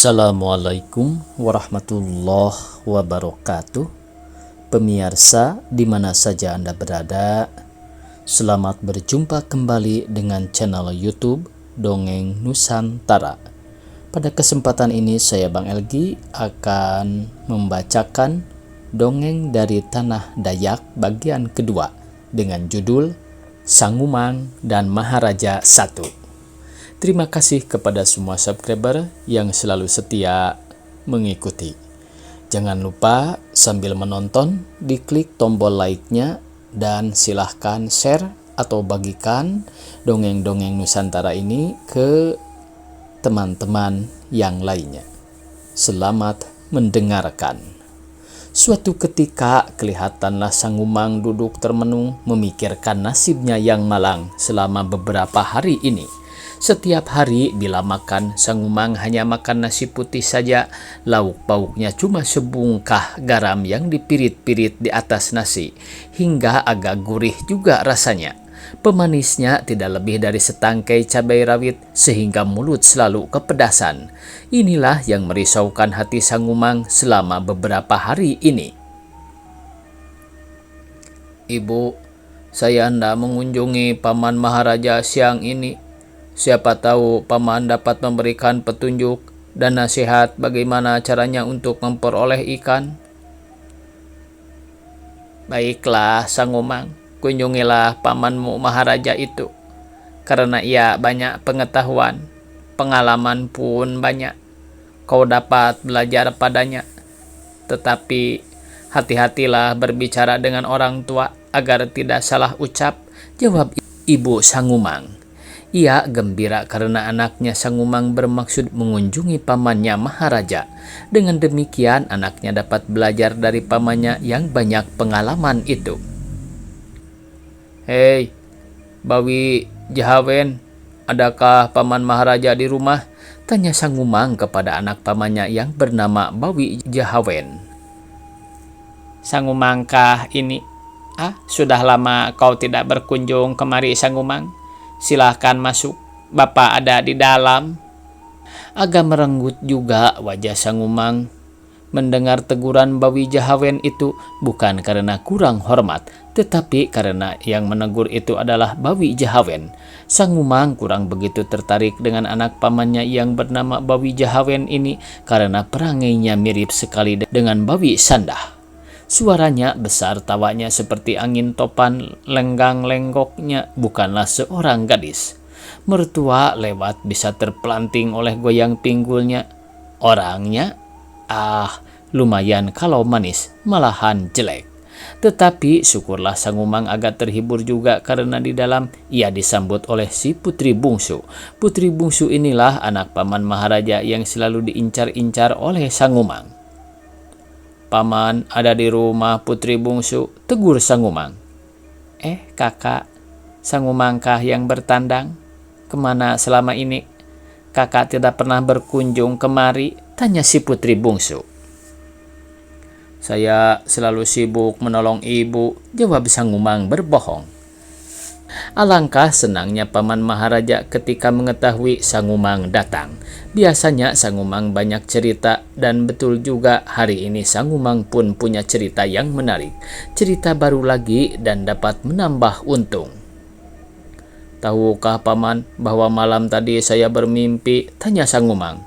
Assalamualaikum warahmatullahi wabarakatuh. Pemirsa di mana saja Anda berada, selamat berjumpa kembali dengan channel YouTube Dongeng Nusantara. Pada kesempatan ini saya Bang Elgi akan membacakan dongeng dari Tanah Dayak bagian kedua dengan judul Sangumang dan Maharaja 1. Terima kasih kepada semua subscriber yang selalu setia mengikuti. Jangan lupa sambil menonton diklik tombol like-nya dan silahkan share atau bagikan dongeng-dongeng Nusantara ini ke teman-teman yang lainnya. Selamat mendengarkan. Suatu ketika kelihatanlah Sangumang duduk termenung memikirkan nasibnya yang malang selama beberapa hari ini. Setiap hari bila makan, Sangumang hanya makan nasi putih saja. Lauk pauknya cuma sebungkah garam yang dipirit-pirit di atas nasi, hingga agak gurih juga rasanya. Pemanisnya tidak lebih dari setangkai cabai rawit, sehingga mulut selalu kepedasan. Inilah yang merisaukan hati Sangumang selama beberapa hari ini. Ibu, saya hendak mengunjungi Paman Maharaja siang ini. Siapa tahu Paman dapat memberikan petunjuk dan nasihat bagaimana caranya untuk memperoleh ikan. Baiklah Sangumang, kunjungilah Pamanmu Maharaja itu, karena ia banyak pengetahuan, pengalaman pun banyak. Kau dapat belajar padanya. Tetapi hati-hatilah berbicara dengan orang tua agar tidak salah ucap, jawab Ibu Sangumang. Ia gembira karena anaknya Sangumang bermaksud mengunjungi pamannya Maharaja. Dengan demikian anaknya dapat belajar dari pamannya yang banyak pengalaman itu. Hei, Bawi Jahawen, adakah Paman Maharaja di rumah? Tanya Sangumang kepada anak pamannya yang bernama Bawi Jahawen. Sangumangkah ini? Sudah lama kau tidak berkunjung kemari Sangumang. Silahkan masuk, Bapak ada di dalam. Agak merenggut juga wajah Sangumang mendengar teguran Bawi Jahawen itu, bukan karena kurang hormat, tetapi karena yang menegur itu adalah Bawi Jahawen. Sangumang kurang begitu tertarik dengan anak pamannya yang bernama Bawi Jahawen ini karena perangainya mirip sekali dengan Bawi Sandah. Suaranya besar, tawanya seperti angin topan, lenggang-lenggoknya bukanlah seorang gadis. Mertua lewat bisa terpelanting oleh goyang pinggulnya. Orangnya, lumayan kalau manis, malahan jelek. Tetapi syukurlah Sangumang agak terhibur juga karena di dalam ia disambut oleh si putri bungsu. Putri bungsu inilah anak Paman Maharaja yang selalu diincar-incar oleh Sangumang. Paman ada di rumah putri bungsu, tegur Sangumang. Kakak, Sangumangkah yang bertandang? Kemana selama ini? Kakak tidak pernah berkunjung kemari, tanya si putri bungsu. Saya selalu sibuk menolong ibu, jawab Sangumang berbohong. Alangkah senangnya Paman Maharaja ketika mengetahui Sangumang datang. Biasanya Sangumang banyak cerita, dan betul juga hari ini Sangumang pun punya cerita yang menarik. Cerita baru lagi dan dapat menambah untung. Tahukah Paman bahwa malam tadi saya bermimpi? Tanya Sangumang.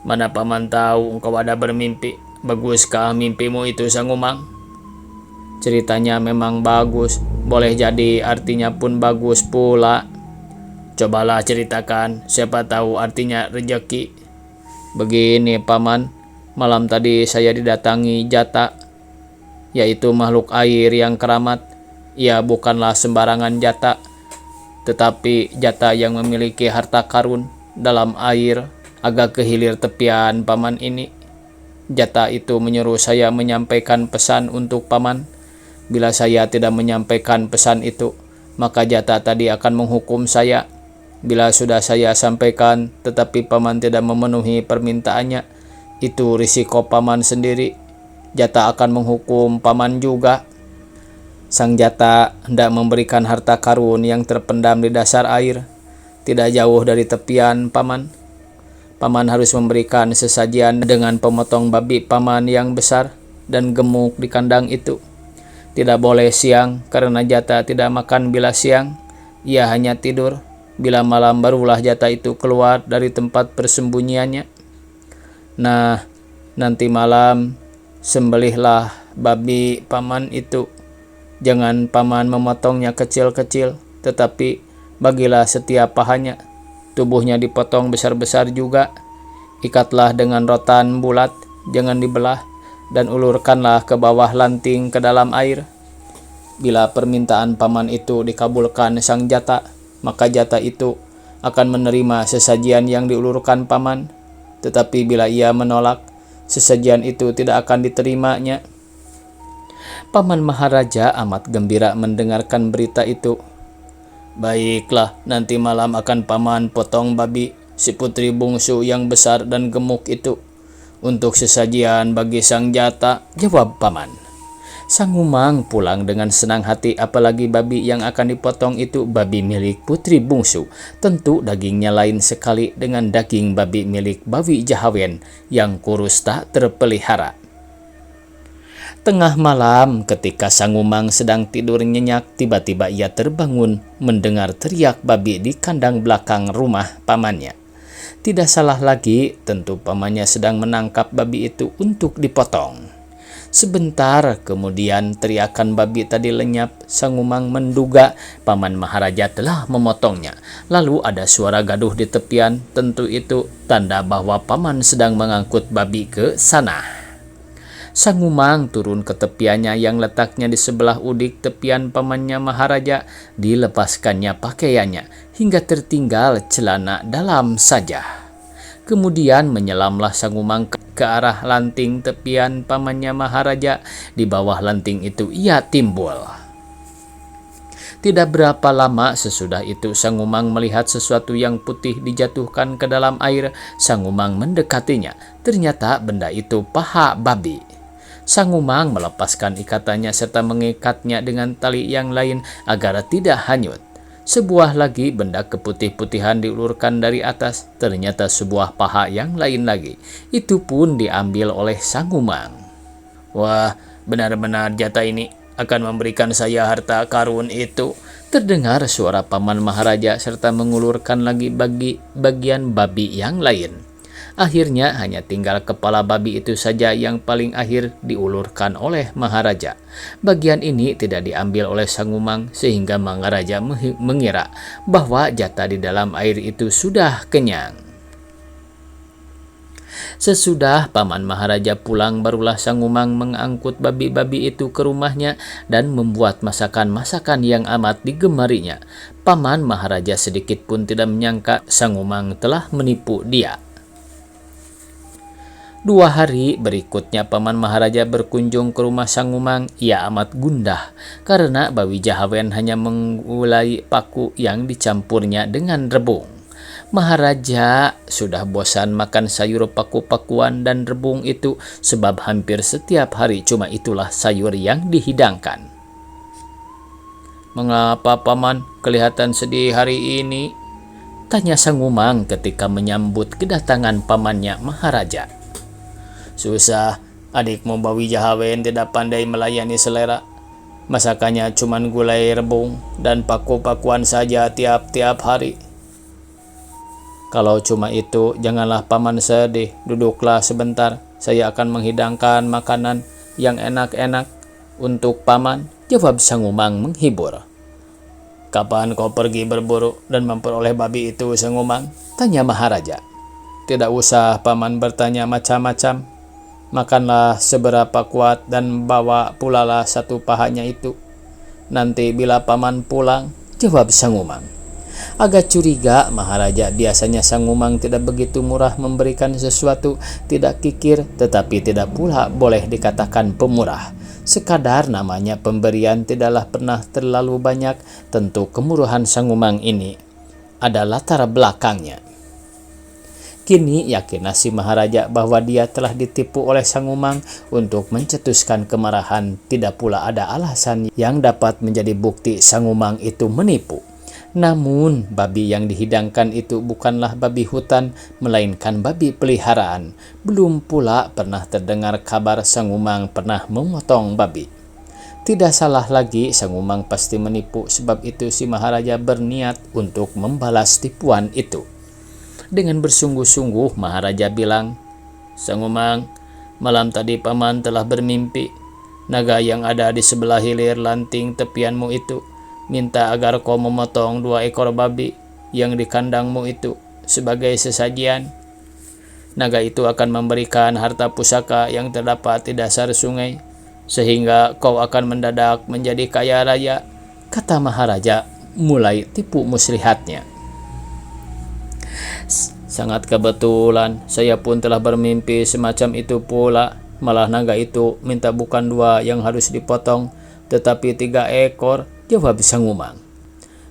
Mana Paman tahu engkau ada bermimpi? Baguskah mimpimu itu Sangumang? Ceritanya memang bagus, boleh jadi artinya pun bagus pula. Cobalah ceritakan, siapa tahu artinya rejeki. Begini Paman, malam tadi saya didatangi jata, yaitu makhluk air yang keramat. Ia bukanlah sembarangan jata, tetapi jata yang memiliki harta karun dalam air. Agak kehilir tepian Paman ini. Jata itu menyuruh saya menyampaikan pesan untuk Paman. Bila saya tidak menyampaikan pesan itu, maka jata tadi akan menghukum saya. Bila sudah saya sampaikan, tetapi Paman tidak memenuhi permintaannya, itu risiko Paman sendiri. Jata akan menghukum Paman juga. Sang jata hendak memberikan harta karun yang terpendam di dasar air, tidak jauh dari tepian Paman. Paman harus memberikan sesajian dengan pemotong babi paman yang besar dan gemuk di kandang itu. Tidak boleh siang, karena Jata tidak makan bila siang. Ia hanya tidur. Bila malam barulah Jata itu keluar dari tempat persembunyiannya. Nah, nanti malam sembelihlah babi paman itu. Jangan paman memotongnya kecil-kecil, tetapi bagilah setiap pahanya. Tubuhnya dipotong besar-besar juga. Ikatlah dengan rotan bulat, jangan dibelah, dan ulurkanlah ke bawah lanting ke dalam air. Bila permintaan paman itu dikabulkan sang Jata, maka Jata itu akan menerima sesajian yang diulurkan paman. Tetapi bila ia menolak, sesajian itu tidak akan diterimanya. Paman Maharaja amat gembira mendengarkan berita itu. Baiklah, nanti malam akan paman potong babi si putri bungsu yang besar dan gemuk itu untuk sesajian bagi sang Jata, jawab paman. Sang Umang pulang dengan senang hati, apalagi babi yang akan dipotong itu babi milik putri bungsu. Tentu dagingnya lain sekali dengan daging babi milik Bawi Jahawen yang kurus tak terpelihara. Tengah malam, ketika Sang Umang sedang tidur nyenyak, tiba-tiba ia terbangun mendengar teriak babi di kandang belakang rumah pamannya. Tidak salah lagi, tentu pamannya sedang menangkap babi itu untuk dipotong. Sebentar kemudian teriakan babi tadi lenyap. Sang Umang menduga paman Maharaja telah memotongnya. Lalu ada suara gaduh di tepian, tentu itu tanda bahwa paman sedang mengangkut babi ke sana. Sang Umang turun ke tepiannya yang letaknya di sebelah udik tepian pamannya Maharaja. Dilepaskannya pakaiannya hingga tertinggal celana dalam saja. Kemudian menyelamlah Sang Umang ke arah lanting tepian pamannya Maharaja. Di bawah lanting itu ia timbul. Tidak berapa lama sesudah itu Sang Umang melihat sesuatu yang putih dijatuhkan ke dalam air. Sang Umang mendekatinya. Ternyata benda itu paha babi. Sang Umang melepaskan ikatannya serta mengikatnya dengan tali yang lain agar tidak hanyut. Sebuah lagi benda keputih-putihan diulurkan dari atas, ternyata sebuah paha yang lain lagi. Itu pun diambil oleh Sang Umang. Wah, benar-benar Jata ini akan memberikan saya harta karun itu. Terdengar suara paman Maharaja serta mengulurkan lagi bagian babi yang lain. Akhirnya hanya tinggal kepala babi itu saja yang paling akhir diulurkan oleh Maharaja. Bagian ini tidak diambil oleh Sang Umang sehingga Maharaja mengira bahwa Jata di dalam air itu sudah kenyang. Sesudah paman Maharaja pulang, barulah Sang Umang mengangkut babi-babi itu ke rumahnya dan membuat masakan-masakan yang amat digemarinya. Paman Maharaja sedikit pun tidak menyangka Sang Umang telah menipu dia. 2 hari berikutnya paman Maharaja berkunjung ke rumah Sang Umang. Ia amat gundah karena Bawi Jahawen hanya mengulai paku yang dicampurnya dengan rebung. Maharaja sudah bosan makan sayur paku-pakuan dan rebung itu sebab hampir setiap hari cuma itulah sayur yang dihidangkan. Mengapa paman kelihatan sedih hari ini? Tanya Sang Umang ketika menyambut kedatangan pamannya Maharaja. Susah, adikmu Bawi Jahawen tidak pandai melayani selera. Masakannya cuman gulai rebung dan paku-pakuan saja tiap-tiap hari. Kalau cuma itu, janganlah paman sedih. Duduklah sebentar, saya akan menghidangkan makanan yang enak-enak untuk paman, jawab Sang Umang menghibur. Kapan kau pergi berburu dan memperoleh babi itu, Sang Umang? Tanya Maharaja. Tidak usah paman bertanya macam-macam. Makanlah seberapa kuat dan bawa pulalah satu pahanya itu. Nanti bila paman pulang, jawab Sang Umang. Agak curiga Maharaja, biasanya Sang Umang tidak begitu murah memberikan sesuatu, tidak kikir, tetapi tidak pula boleh dikatakan pemurah. Sekadar namanya pemberian tidaklah pernah terlalu banyak. Tentu kemurahan Sang Umang ini ada latar belakangnya. Kini yakinlah si Maharaja bahwa dia telah ditipu oleh Sang Umang. Untuk mencetuskan kemarahan, tidak pula ada alasan yang dapat menjadi bukti Sang Umang itu menipu. Namun, babi yang dihidangkan itu bukanlah babi hutan, melainkan babi peliharaan. Belum pula pernah terdengar kabar Sang Umang pernah memotong babi. Tidak salah lagi, Sang Umang pasti menipu, sebab itu si Maharaja berniat untuk membalas tipuan itu. Dengan bersungguh-sungguh, Maharaja bilang, "Sang Umang, malam tadi paman telah bermimpi. Naga yang ada di sebelah hilir lanting tepianmu itu minta agar kau memotong 2 ekor babi yang di kandangmu itu sebagai sesajian. Naga itu akan memberikan harta pusaka yang terdapat di dasar sungai, sehingga kau akan mendadak menjadi kaya raya," kata Maharaja mulai tipu muslihatnya. "Sangat kebetulan, saya pun telah bermimpi semacam itu pula. Malah naga itu minta bukan 2 yang harus dipotong, tetapi 3 ekor, jawab Sang Umang.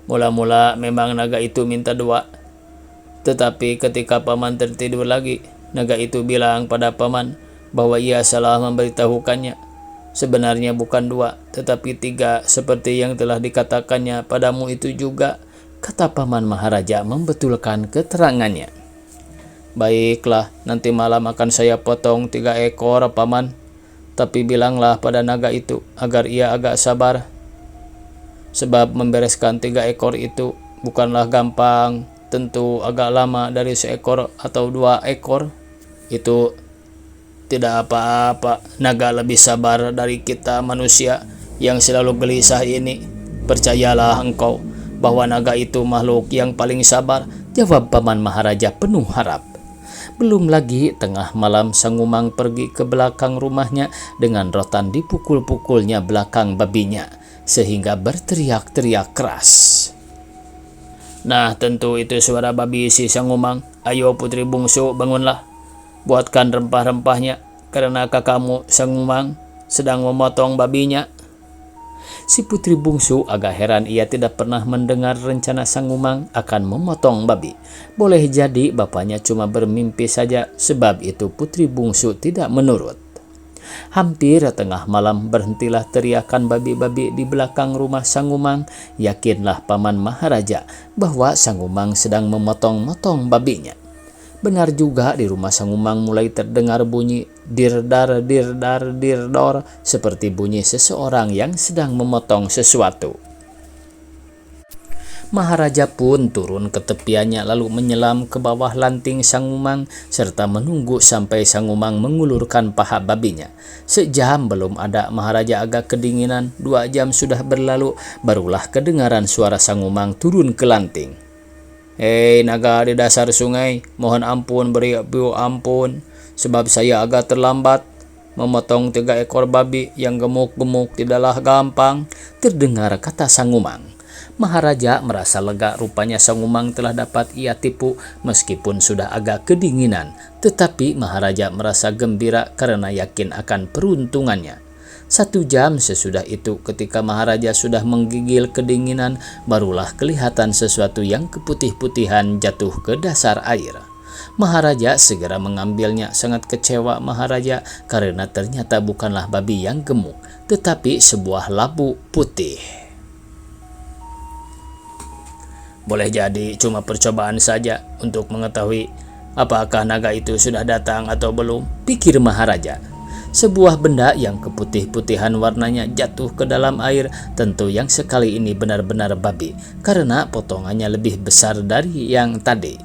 "Mula-mula memang naga itu minta 2. Tetapi ketika paman tertidur lagi, naga itu bilang pada paman bahwa ia salah memberitahukannya. Sebenarnya bukan 2, tetapi 3, seperti yang telah dikatakannya padamu itu juga," kata Paman Maharaja membetulkan keterangannya. "Baiklah, nanti malam akan saya potong 3 ekor, paman. Tapi bilanglah pada naga itu agar ia agak sabar. Sebab membereskan 3 ekor itu bukanlah gampang, tentu agak lama dari seekor atau 2 ekor. Itu tidak apa-apa, naga lebih sabar dari kita manusia yang selalu gelisah ini. Percayalah engkau bahwa naga itu makhluk yang paling sabar," jawab Paman Maharaja penuh harap. Belum lagi tengah malam Sang Umang pergi ke belakang rumahnya dengan rotan dipukul-pukulnya belakang babinya, sehingga berteriak-teriak keras. "Nah, tentu itu suara babi si Sang Umang. Ayo putri bungsu, bangunlah. Buatkan rempah-rempahnya, karena kakakmu Sang Umang sedang memotong babinya." Si putri bungsu agak heran, ia tidak pernah mendengar rencana Sang Umang akan memotong babi. Boleh jadi bapaknya cuma bermimpi saja, sebab itu putri bungsu tidak menurut. Hampir tengah malam berhentilah teriakan babi-babi di belakang rumah Sang Umang. Yakinlah Paman Maharaja bahwa Sang Umang sedang memotong-motong babinya. Benar juga, di rumah Sang Umang mulai terdengar bunyi dirdar dirdar dirdor, seperti bunyi seseorang yang sedang memotong sesuatu. Maharaja pun turun ke tepiannya lalu menyelam ke bawah lanting Sang Umang serta menunggu sampai Sang Umang mengulurkan paha babinya. Sejam belum ada, Maharaja agak kedinginan. 2 jam sudah berlalu, barulah kedengaran suara Sang Umang turun ke lanting. "Hei naga di dasar sungai, mohon ampun, beri ampun, sebab saya agak terlambat. Memotong 3 ekor babi yang gemuk-gemuk tidaklah gampang," terdengar kata Sang Umang. Maharaja merasa lega, rupanya Sang Umang telah dapat ia tipu meskipun sudah agak kedinginan. Tetapi Maharaja merasa gembira karena yakin akan peruntungannya. 1 jam sesudah itu, ketika Maharaja sudah menggigil kedinginan, barulah kelihatan sesuatu yang keputih-putihan jatuh ke dasar air. Maharaja segera mengambilnya. Sangat kecewa Maharaja karena ternyata bukanlah babi yang gemuk, tetapi sebuah labu putih. Boleh jadi cuma percobaan saja untuk mengetahui apakah naga itu sudah datang atau belum, pikir Maharaja. Sebuah benda yang keputih-putihan warnanya jatuh ke dalam air. Tentu yang sekali ini benar-benar babi, karena potongannya lebih besar dari yang tadi.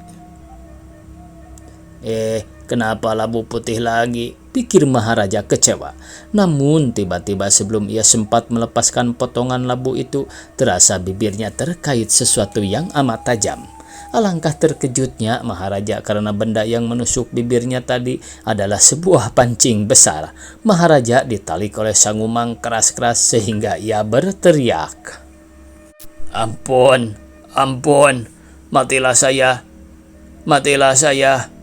Kenapa labu putih lagi? Pikir Maharaja kecewa. Namun tiba-tiba sebelum ia sempat melepaskan potongan labu itu, terasa bibirnya terkait sesuatu yang amat tajam. Alangkah terkejutnya Maharaja karena benda yang menusuk bibirnya tadi adalah sebuah pancing besar. Maharaja ditarik oleh Sang Umang keras-keras sehingga ia berteriak, "Ampun, ampun, matilah saya, matilah saya.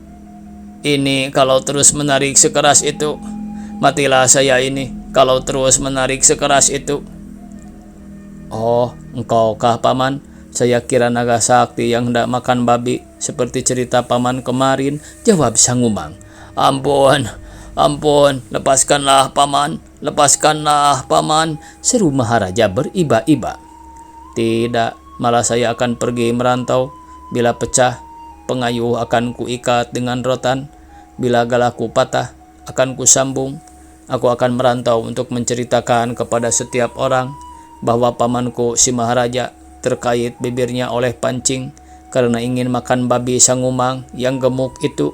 Ini kalau terus menarik sekeras itu, matilah saya ini kalau terus menarik sekeras itu." "Oh, engkaukah paman? Saya kira naga sakti yang hendak makan babi, seperti cerita paman kemarin," jawab Sang Umang. "Ampun, ampun, lepaskanlah paman, lepaskanlah paman," seru Maharaja beriba-iba. "Tidak, malah saya akan pergi merantau. Bila pecah, pengayuh akan kuikat dengan rotan. Bila galaku patah, akan kusambung. Aku akan merantau untuk menceritakan kepada setiap orang bahwa pamanku si Maharaja terkait bibirnya oleh pancing karena ingin makan babi Sangumang yang gemuk itu.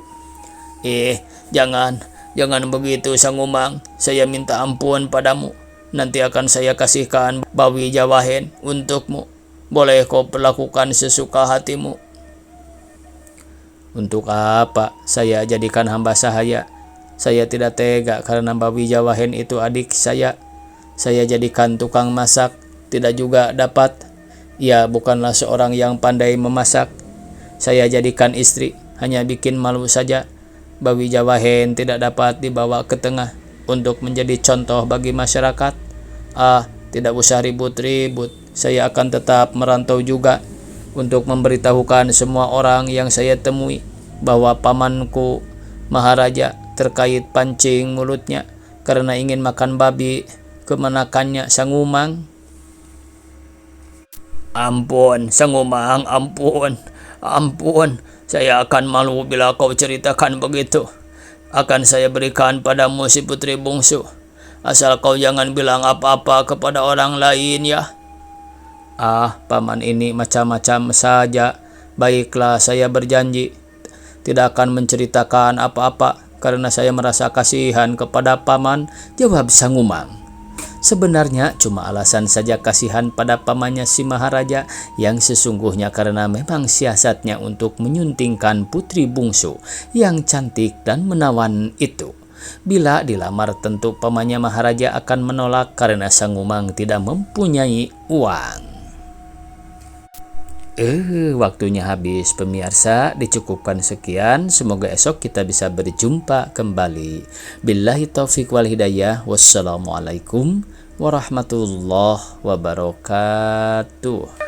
Jangan begitu Sangumang. Saya minta ampun padamu. Nanti akan saya kasihkan bawi Jawahen untukmu. Boleh kau perlakukan sesuka hatimu. Untuk apa saya jadikan hamba sahaya? Saya tidak tega karena bawi Jawahen itu adik saya. Saya jadikan tukang masak, tidak juga dapat. Ia bukanlah seorang yang pandai memasak. Saya jadikan istri, hanya bikin malu saja. Bawi Jawahen tidak dapat dibawa ke tengah untuk menjadi contoh bagi masyarakat. Tidak usah ribut-ribut. Saya akan tetap merantau juga untuk memberitahukan semua orang yang saya temui bahwa pamanku Maharaja terkait pancing mulutnya karena ingin makan babi kemenakannya Sangumang. Ampun Sangumang, ampun. Saya akan malu bila kau ceritakan begitu. Akan saya berikan padamu si putri bungsu. Asal kau jangan bilang apa-apa kepada orang lain ya. Paman ini macam-macam saja. Baiklah, saya berjanji tidak akan menceritakan apa-apa karena saya merasa kasihan kepada paman, jawab Sangumang. Sebenarnya cuma alasan saja kasihan pada pamannya si Maharaja yang sesungguhnya karena memang siasatnya untuk menyuntingkan putri bungsu yang cantik dan menawan itu. Bila dilamar tentu pamannya Maharaja akan menolak karena Sangumang tidak mempunyai uang. Waktunya habis pemirsa, dicukupkan sekian. Semoga esok kita bisa berjumpa kembali. Billahi taufiq wal hidayah. Wassalamualaikum warahmatullahi wabarakatuh.